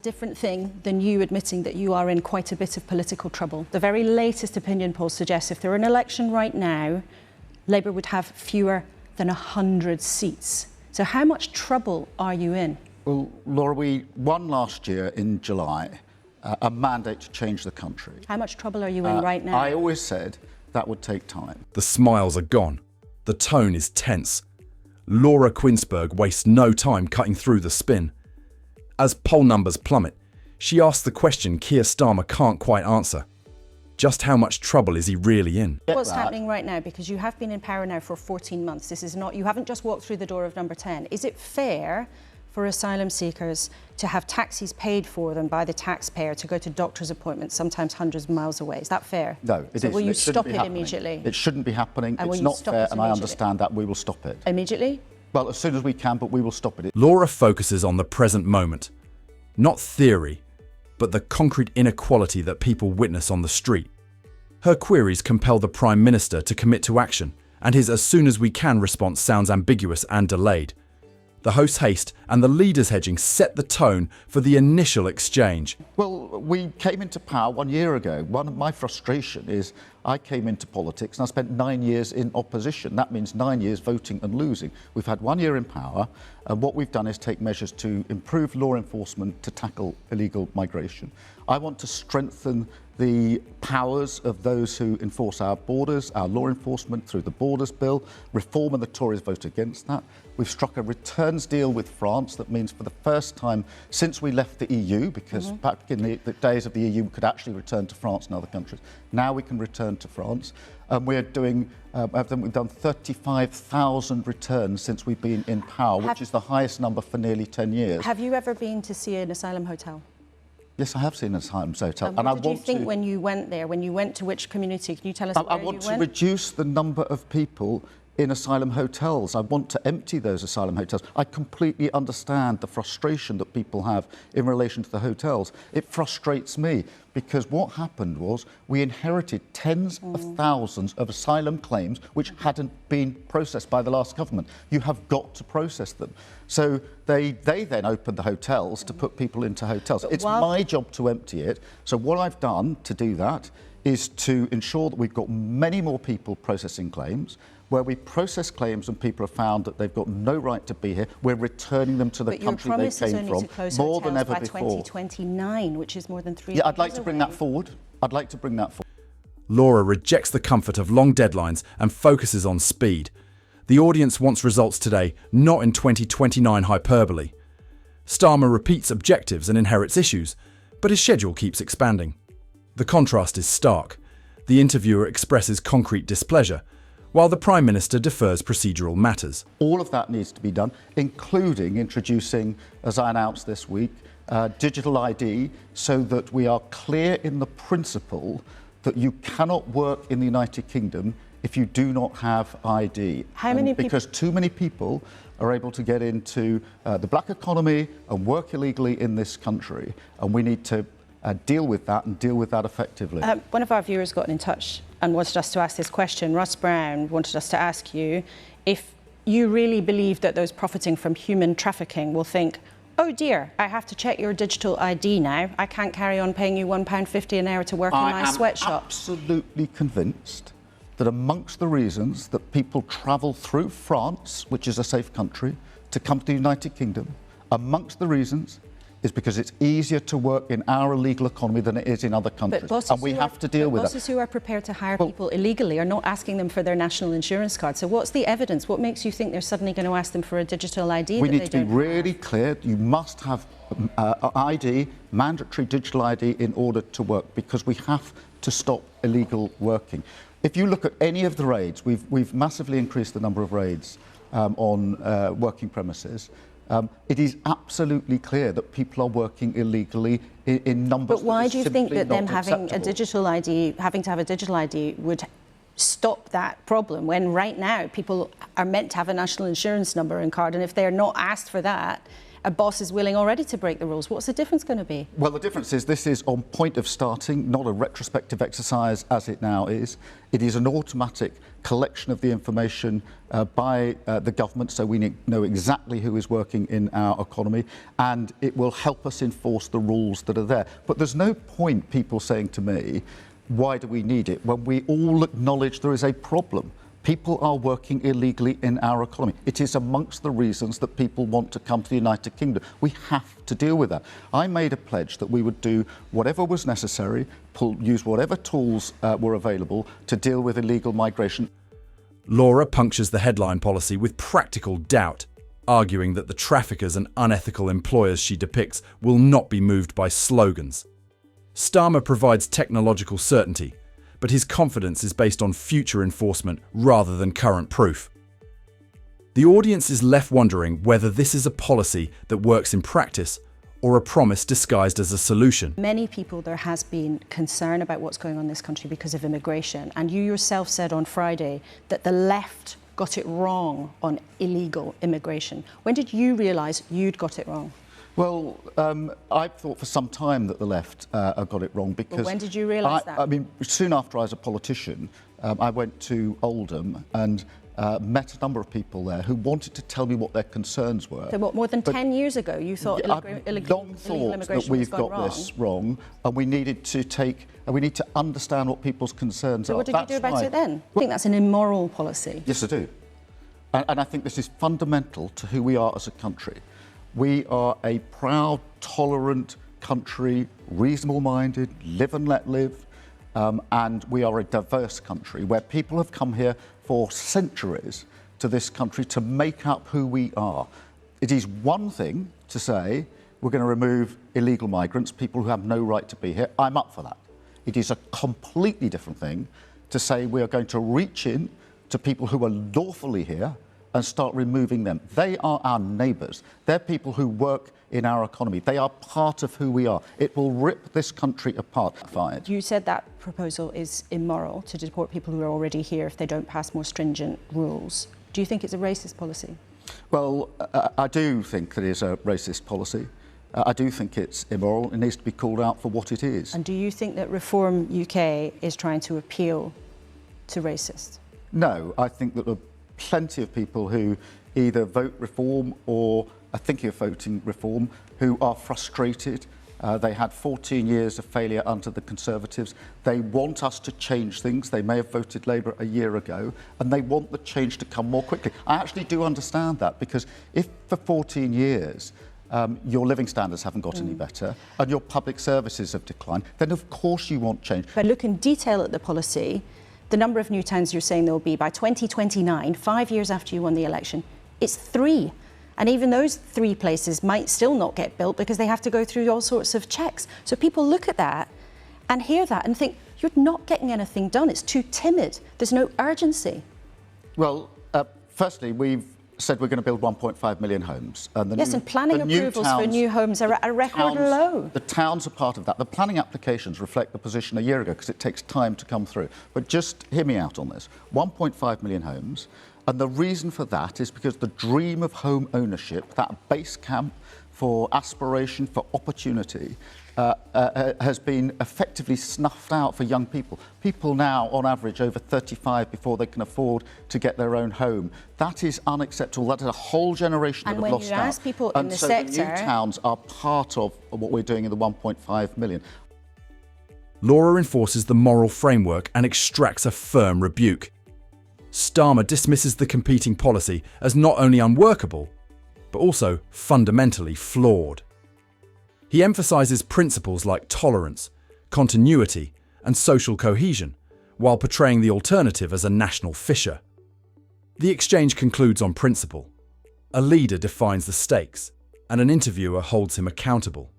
Different thing than you admitting that you are in quite a bit of political trouble. The very latest opinion poll suggests if there were an election right now, Labour would have fewer than 100 seats. So how much trouble are you in? Well, Laura, we won last year in July a mandate to change the country. How much trouble are you in right now? I always said that would take time. The smiles are gone. The tone is tense. Laura Kuenssberg wastes no time cutting through the spin. As poll numbers plummet, she asks the question Keir Starmer can't quite answer. Just how much trouble is he really in? What's happening right now? Because you have been in power now for 14 months. This is not, you haven't just walked through the door of number 10. Is it fair for asylum seekers to have taxis paid for them by the taxpayer to go to doctor's appointments, sometimes hundreds of miles away? Is that fair? No, it isn't. Will you stop it happening. immediately? It shouldn't be happening. And it's not fair, and I understand that. We will stop it. Immediately? Well, as soon as we can, but we will stop it. Laura focuses on the present moment. Not theory, but the concrete inequality that people witness on the street. Her queries compel the Prime Minister to commit to action, and his "as soon as we can" response sounds ambiguous and delayed. The host's haste and the leader's hedging set the tone for the initial exchange. Well, we came into power 1 year ago. One of my frustration is I came into politics and I spent 9 years in opposition. That means 9 years voting and losing. We've had 1 year in power, and what we've done is take measures to improve law enforcement to tackle illegal migration. I want to strengthen the powers of those who enforce our borders, our law enforcement through the Borders Bill, reform, and the Tories vote against that. We've struck a returns deal with France that means for the first time since we left the EU, because back in the days of the EU we could actually return to France and other countries. Now we can return to France. We're doing, we've done 35,000 returns since we've been in power, which is the highest number for nearly 10 years. Have you ever been to see an asylum hotel? Yes, I have seen an asylum hotel. And what did you think when you went there? When you went to which community? Can you tell us where you went? I want to reduce the number of people in asylum hotels. I want to empty those asylum hotels. I completely understand the frustration that people have in relation to the hotels. It frustrates me because what happened was we inherited tens of thousands of asylum claims which hadn't been processed by the last government. You have got to process them. So they then opened the hotels to put people into hotels. It's my job to empty it. So what I've done to do that is to ensure that we've got many more people processing claims. Where we process claims and people have found that they've got no right to be here, we're returning them to the country they came from more than ever before. 2029, which is more than 3 years away. I'd like to bring that forward. I'd like to bring that forward. Laura rejects the comfort of long deadlines and focuses on speed. The audience wants results today, not in 2029 hyperbole. Starmer repeats objectives and inherits issues, but his schedule keeps expanding. The contrast is stark. The interviewer expresses concrete displeasure, while the Prime Minister defers procedural matters. All of that needs to be done, including introducing, as I announced this week, digital ID, so that we are clear in the principle that you cannot work in the United Kingdom if you do not have ID. Because too many people are able to get into the black economy and work illegally in this country, and we need to deal with that and deal with that effectively. One of our viewers got in touch and wanted us to ask this question. Russ Brown wanted us to ask you if you really believe that those profiting from human trafficking will think, oh dear, I have to check your digital ID now. I can't carry on paying you £1.50 an hour to work in my sweatshop. I'm absolutely convinced that amongst the reasons that people travel through France, which is a safe country, to come to the United Kingdom, amongst the reasons is because it's easier to work in our illegal economy than it is in other countries. And we have to deal with that. Bosses who are prepared to hire people illegally are not asking them for their national insurance card. So what's the evidence? What makes you think they're suddenly going to ask them for a digital ID? We need to be really clear. You must have ID, mandatory digital ID, in order to work, because we have to stop illegal working. If you look at any of the raids, we've massively increased the number of raids on working premises. It is absolutely clear that people are working illegally in numbers. But why do you think that them having a digital ID, having to have a digital ID, would stop that problem when right now people are meant to have a national insurance number and card, and if they're not asked for that a boss is willing already to break the rules. What's the difference going to be? Well, the difference is this is on point of starting, not a retrospective exercise as it now is. It is an automatic collection of the information by the government, so we know exactly who is working in our economy, and it will help us enforce the rules that are there. But there's no point people saying to me, why do we need it, when we all acknowledge there is a problem. People are working illegally in our economy. It is amongst the reasons that people want to come to the United Kingdom. We have to deal with that. I made a pledge that we would do whatever was necessary, use whatever tools were available to deal with illegal migration. Laura punctures the headline policy with practical doubt, arguing that the traffickers and unethical employers she depicts will not be moved by slogans. Starmer provides technological certainty, but his confidence is based on future enforcement rather than current proof. The audience is left wondering whether this is a policy that works in practice or a promise disguised as a solution. Many people, there has been concern about what's going on in this country because of immigration, and you yourself said on Friday that the left got it wrong on illegal immigration. When did you realise you'd got it wrong? Well, I thought for some time that the left got it wrong because... Well, when did you realise that? I mean, soon after I was a politician, I went to Oldham and met a number of people there who wanted to tell me what their concerns were. So what, more than 10 years ago, you thought illegal immigration we've was gone got wrong? this wrong, and we needed to understand what people's concerns So are. what did you do about it then? I think that's an immoral policy. Yes, I do. And I think this is fundamental to who we are as a country. We are a proud, tolerant country, reasonable-minded, live and let live, and we are a diverse country where people have come here for centuries to this country to make up who we are. It is one thing to say we're going to remove illegal migrants, people who have no right to be here. I'm up for that. It is a completely different thing to say we are going to reach in to people who are lawfully here and start removing them. They are our neighbours. They're people who work in our economy. They are part of who we are. It will rip this country apart. You said that proposal is immoral, to deport people who are already here if they don't pass more stringent rules. Do you think it's a racist policy? Well, I do think it is a racist policy. I do think it's immoral. It needs to be called out for what it is. And do you think that Reform UK is trying to appeal to racists? No, I think that there are plenty of people who either vote reform or are thinking of voting reform who are frustrated. They had 14 years of failure under the Conservatives. They want us to change things. They may have voted Labour a year ago, and they want the change to come more quickly. I actually do understand that, because if for 14 years your living standards haven't got any better and your public services have declined, then of course you want change. But look in detail at the policy. The number of new towns you're saying there will be by 2029, 5 years after you won the election, it's 3. And even those 3 places might still not get built because they have to go through all sorts of checks. So people look at that and hear that and think, you're not getting anything done. It's too timid. There's no urgency. Well, firstly, we've said we're going to build 1.5 million homes. And and planning approvals for new homes are at a record low. The towns are part of that. The planning applications reflect the position a year ago because it takes time to come through. But just hear me out on this. 1.5 million homes. And the reason for that is because the dream of home ownership, that base camp for aspiration, for opportunity, has been effectively snuffed out for young people. People now, on average, over 35 before they can afford to get their own home. That is unacceptable. That is a whole generation that have lost out. And when you ask people in the sector... the new towns are part of what we're doing in the 1.5 million. Laura enforces the moral framework and extracts a firm rebuke. Starmer dismisses the competing policy as not only unworkable, but also fundamentally flawed. He emphasises principles like tolerance, continuity, and social cohesion, while portraying the alternative as a national fissure. The exchange concludes on principle. A leader defines the stakes, and an interviewer holds him accountable.